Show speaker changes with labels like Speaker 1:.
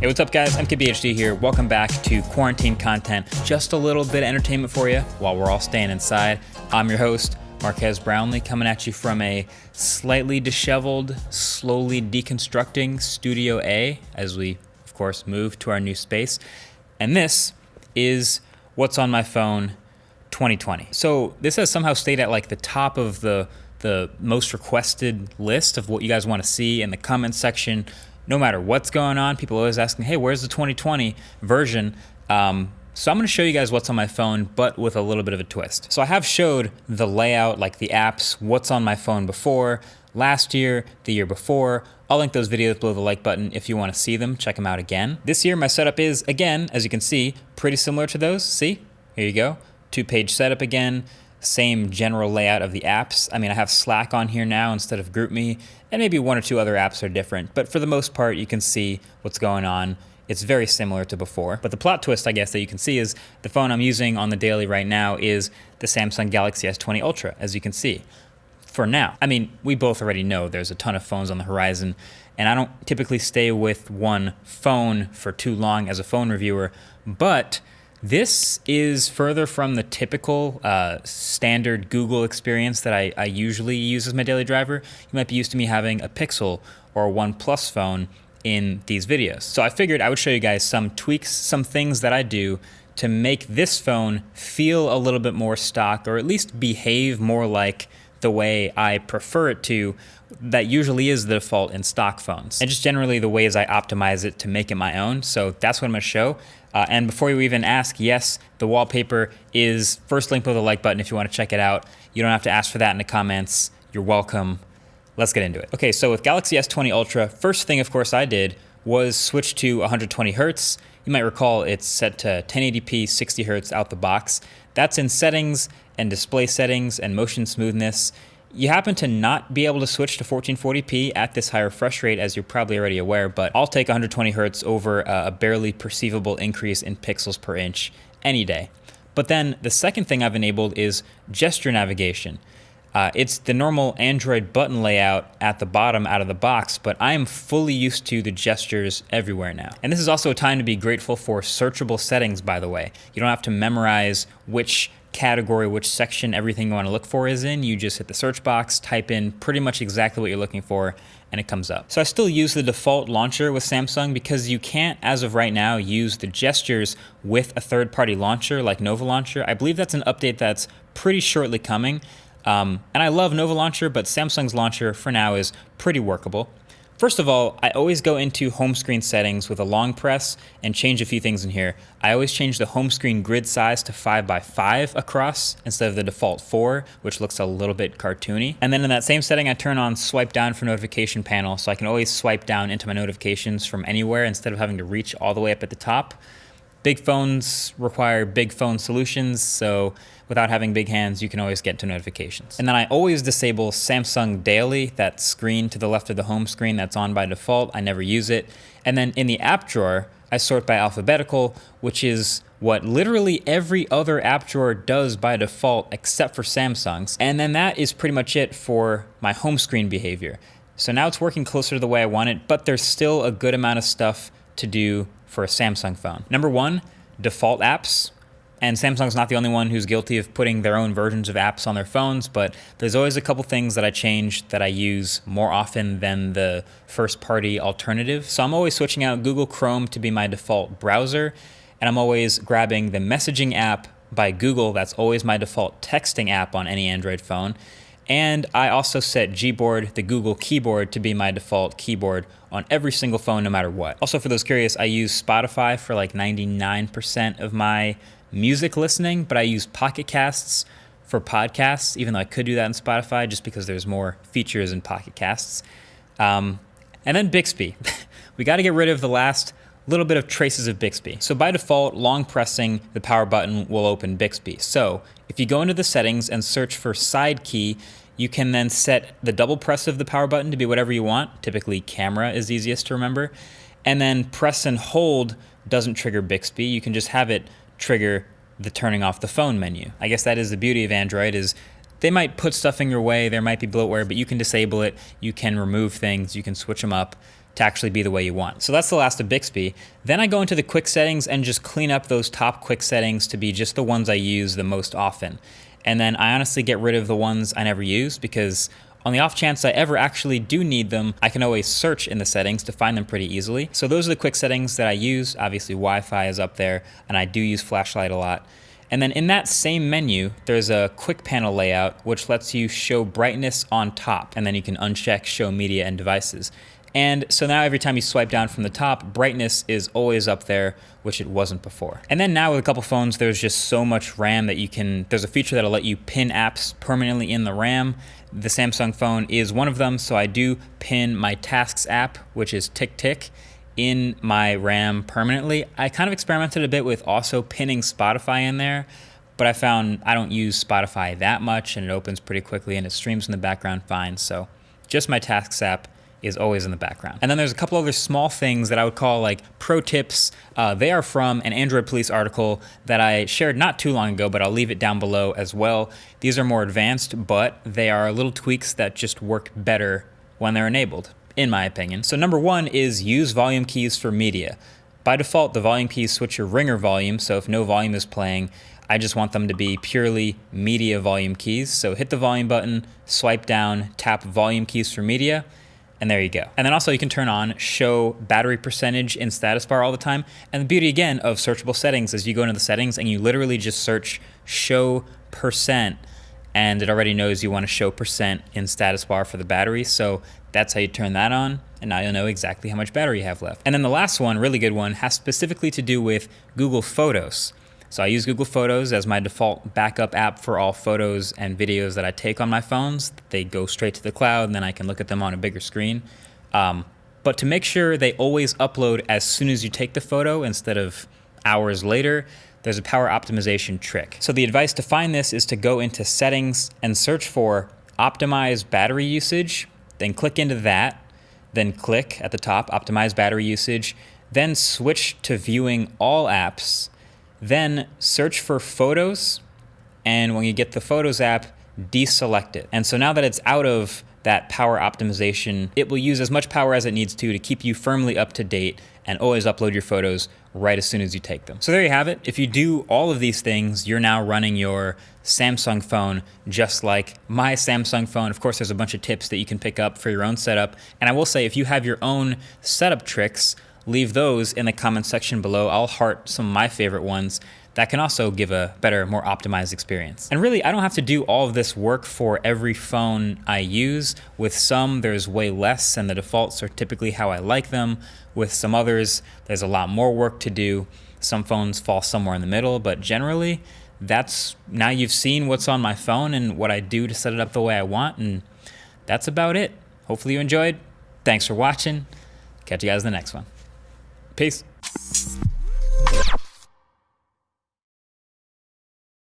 Speaker 1: Hey, what's up guys? I'm KBHD here. Welcome back to Quarantine Content. Just a little bit of entertainment for you while we're all staying inside. I'm your host, Marquez Brownlee, coming at you from a slightly disheveled, slowly deconstructing Studio A as we, of course, move to our new space. And this is what's on my phone 2020. So this has somehow stayed at like the top of the most requested list of what you guys want to see in the comments section. No matter what's going on, people are always asking, hey, where's the 2020 version? So I'm going to show you guys what's on my phone, but with a little bit of a twist. So I have showed the layout, like the apps, what's on my phone before, last year, the year before. I'll link those videos below the like button if you want to see them. Check them out again. This year, my setup is, again, as you can see, pretty similar to those. See? Here you go. 2-page setup again. Same general layout of the apps. I mean, I have Slack on here now instead of GroupMe, and maybe one or two other apps are different, but for the most part, you can see what's going on. It's very similar to before. But the plot twist, I guess, that you can see is the phone I'm using on the daily right now is the Samsung Galaxy S20 Ultra, as you can see. For now. I mean, we both already know there's a ton of phones on the horizon, and I don't typically stay with one phone for too long as a phone reviewer, but this is further from the typical standard Google experience that I usually use as my daily driver. You might be used to me having a Pixel or a OnePlus phone in these videos. So I figured I would show you guys some tweaks, some things that I do to make this phone feel a little bit more stock, or at least behave more like the way I prefer it to, that usually is the default in stock phones. And just generally the ways I optimize it to make it my own. So that's what I'm gonna show. And before you even ask, yes, the wallpaper is first link below the like button if you wanna check it out. You don't have to ask for that in the comments. You're welcome. Let's get into it. Okay, so with Galaxy S20 Ultra, first thing of course I did was switch to 120 Hertz. You might recall it's set to 1080p 60 Hertz out the box. That's in settings and display settings and motion smoothness. You happen to not be able to switch to 1440p at this high refresh rate, as you're probably already aware, but I'll take 120 Hertz over a barely perceivable increase in pixels per inch any day. But then the second thing I've enabled is gesture navigation. It's the normal Android button layout at the bottom out of the box, but I am fully used to the gestures everywhere now. And this is also a time to be grateful for searchable settings, by the way. You don't have to memorize which category, which section everything you want to look for is in. You just hit the search box, type in pretty much exactly what you're looking for, and it comes up. So I still use the default launcher with Samsung because you can't, as of right now, use the gestures with a third-party launcher like Nova Launcher. I believe that's an update that's pretty shortly coming. And I love Nova Launcher, but Samsung's launcher for now is pretty workable. First of all, I always go into home screen settings with a long press and change a few things in here. I always change the home screen grid size to 5x5 across instead of the default 4, which looks a little bit cartoony. And then in that same setting, I turn on swipe down for notification panel, so I can always swipe down into my notifications from anywhere instead of having to reach all the way up at the top. Big phones require big phone solutions, so without having big hands, you can always get to notifications. And then I always disable Samsung Daily, that screen to the left of the home screen that's on by default. I never use it. And then in the app drawer, I sort by alphabetical, which is what literally every other app drawer does by default except for Samsung's. And then that is pretty much it for my home screen behavior. So now it's working closer to the way I want it, but there's still a good amount of stuff to do for a Samsung phone. Number one, default apps. And Samsung's not the only one who's guilty of putting their own versions of apps on their phones, but there's always a couple things that I change that I use more often than the first-party alternative. So I'm always switching out Google Chrome to be my default browser, and I'm always grabbing the messaging app by Google. That's always my default texting app on any Android phone. And I also set Gboard, the Google keyboard, to be my default keyboard on every single phone, no matter what. Also, for those curious, I use Spotify for like 99% of my music listening, but I use Pocket Casts for podcasts, even though I could do that in Spotify just because there's more features in Pocket Casts. And then Bixby. We got to get rid of the last little bit of traces of Bixby. So by default, long pressing the power button will open Bixby. So if you go into the settings and search for side key, you can then set the double press of the power button to be whatever you want. Typically camera is easiest to remember. And then press and hold doesn't trigger Bixby. You can just have it trigger the turning off the phone menu. I guess that is the beauty of Android, is They might put stuff in your way, there might be bloatware, but you can disable it, you can remove things, you can switch them up to actually be the way you want. So that's the last of Bixby. Then I go into the quick settings and just clean up those top quick settings to be just the ones I use the most often. And then I honestly get rid of the ones I never use, because on the off chance I ever actually do need them, I can always search in the settings to find them pretty easily. So those are the quick settings that I use. Obviously Wi-Fi is up there, and I do use flashlight a lot. And then in that same menu, there's a quick panel layout, which lets you show brightness on top, and then you can uncheck show media and devices. And so now every time you swipe down from the top, brightness is always up there, which it wasn't before. And then now with a couple phones, there's just so much RAM that there's a feature that'll let you pin apps permanently in the RAM. The Samsung phone is one of them, so I do pin my Tasks app, which is TickTick, in my RAM permanently. I kind of experimented a bit with also pinning Spotify in there, but I found I don't use Spotify that much, and it opens pretty quickly and it streams in the background fine. So just my Tasks app is always in the background. And then there's a couple other small things that I would call like pro tips. They are from an Android Police article that I shared not too long ago, but I'll leave it down below as well. These are more advanced, but they are little tweaks that just work better when they're enabled, in my opinion. So number one is use volume keys for media. By default, the volume keys switch your ringer volume, so if no volume is playing, I just want them to be purely media volume keys. So hit the volume button, swipe down, tap volume keys for media, and there you go. And then also you can turn on show battery percentage in status bar all the time. And the beauty again of searchable settings is you go into the settings and you literally just search show percent, and it already knows you want to show percent in status bar for the battery. So that's how you turn that on, and now you'll know exactly how much battery you have left. And then the last one, really good one, has specifically to do with Google Photos. So I use Google Photos as my default backup app for all photos and videos that I take on my phones. They go straight to the cloud, and then I can look at them on a bigger screen. But to make sure they always upload as soon as you take the photo instead of hours later, there's a power optimization trick. So the advice to find this is to go into settings and search for optimize battery usage, then click into that, then click at the top, optimize battery usage, then switch to viewing all apps, then search for photos, and when you get the Photos app, deselect it. And so now that it's out of that power optimization, it will use as much power as it needs to keep you firmly up to date and always upload your photos right as soon as you take them. So there you have it. If you do all of these things, you're now running your Samsung phone just like my Samsung phone. Of course, there's a bunch of tips that you can pick up for your own setup. And I will say, if you have your own setup tricks, leave those in the comment section below. I'll heart some of my favorite ones that can also give a better, more optimized experience. And really, I don't have to do all of this work for every phone I use. With some, there's way less, and the defaults are typically how I like them. With some others, there's a lot more work to do. Some phones fall somewhere in the middle, but generally, now you've seen what's on my phone and what I do to set it up the way I want, and that's about it. Hopefully you enjoyed. Thanks for watching. Catch you guys in the next one. Peace.